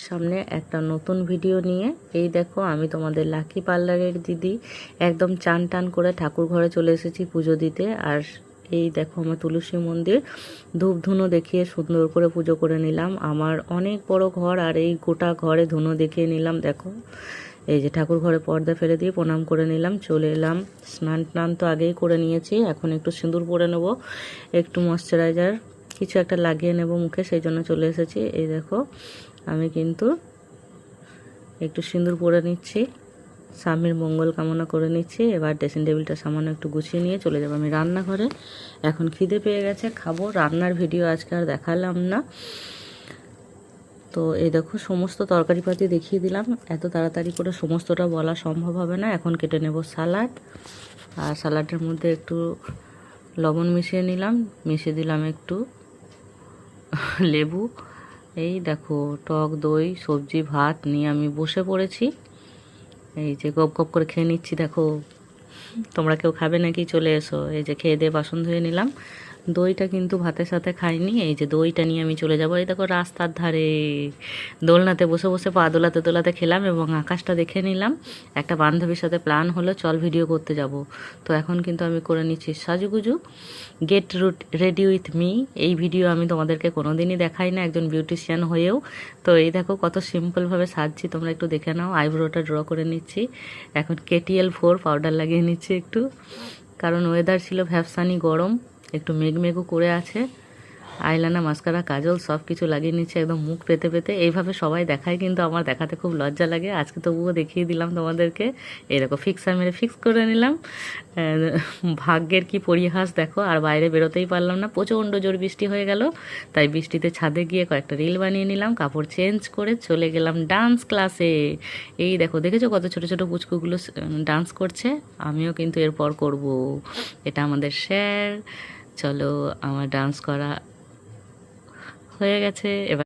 সামনে একটা নতুন ভিডিও নিয়ে। এই দেখো আমি তোমাদের লাকি পার্লারের দিদি একদম চান টান করে ঠাকুর ঘরে চলে এসেছি পুজো দিতে। আর এই দেখো আমার তুলসী মন্দির, ধূপ ধুনো দেখিয়ে সুন্দর করে পুজো করে নিলাম। আমার অনেক বড় ঘর আর এই গোটা ঘরে ধুনো দেখিয়ে নিলাম। দেখো এই যে ঠাকুর ঘরে পর্দা ফেলে দিয়ে প্রণাম করে নিলাম, চলে এলাম। স্নান টান তো আগেই করে নিয়েছি, এখন একটু সিঁদুর পরে নেব, একটু ময়শ্চারাইজার কিছু একটা লাগিয়ে নেব মুখে, সেই জন্য চলে এসেছি। এই দেখো আমি কিন্তু একটু সিঁদুর পরে নিচ্ছি, স্বামীর মঙ্গল কামনা করে নিচ্ছি। এবার ড্রেসিং টেবিলটা সামান্য একটু গুছিয়ে নিয়ে চলে যাবো আমি রান্নাঘরে। এখন খিদে পেয়ে গেছে, খাবো। রান্নার ভিডিও আজকে আর দেখালাম না। তো এই দেখো সমস্ত তরকারিপাতি দেখিয়ে দিলাম, এত তাড়াতাড়ি করে সমস্তটা বলা সম্ভব হবে না। এখন কেটে নেব সালাড, আর সালাডের মধ্যে একটু লবণ মিশিয়ে নিলাম, মিশিয়ে দিলাম একটু লেবু। এই দেখো টক দই সবজি ভাত নিয়ে আমি বসে পড়েছি। এই যে গপ গপ করে খেয়ে নিচ্ছি। দেখো তোমরা কেউ খাবে নাকি? চলে এসো। এই যে খেয়ে দিয়ে বাসন ধুয়ে নিলাম। দইটা কিন্তু ভাতের সাথে খাইনি, এই যে দইটা নিয়ে আমি চলে যাব। এই দেখো রাস্তার ধারে দোলনাতে বসে বসে পা দোলাতে দোলাতে খেলাম এবং আকাশটা দেখে নিলাম। একটা বান্ধবীর সাথে প্ল্যান হলো চল ভিডিও করতে যাব। তো এখন কিন্তু আমি করে নিচ্ছি সাজুগুজু, গেট রেডি উইথ মি। এই ভিডিও আমি তোমাদেরকে কোনোদিনই দেখাই না একজন বিউটিশিয়ান হয়েও। তো এই দেখো কত সিম্পলভাবে সাজছি, তোমরা একটু দেখে নাও। আইব্রোটা ড্র করে নিচ্ছি, এখন KTL4 পাউডার লাগিয়ে নিচ্ছি একটু, কারণ ওয়েদার ছিল ভ্যাপসানি গরম, একটু মেঘমেঘও করে আছে। আইলানা মাস্কারা কাজল সব কিছু লাগিয়ে নিচ্ছে একদম মুখ পেতে পেতে। এইভাবে সবাই দেখায়, কিন্তু আমার দেখাতে খুব লজ্জা লাগে। আজকে তবুও দেখিয়ে দিলাম তোমাদেরকে। এই দেখো ফিক্সার মেরে ফিক্স করে নিলাম। ভাগ্যের কি পরিহাস দেখো। আর বাইরে বেরোতেই পারলাম না, প্রচণ্ড জোর বৃষ্টি হয়ে গেল। তাই বৃষ্টিতে ছাদে গিয়ে কয়েকটা রিল বানিয়ে নিলাম, কাপড় চেঞ্জ করে চলে গেলাম ডান্স ক্লাসে। এই দেখো দেখেছো কত ছোট ছোট পুচকুগুলো ডান্স করছে, আমিও কিন্তু এরপর করব। এটা আমাদের স্যার। চলো আমার ডান্স করা হয়ে গেছে, এবার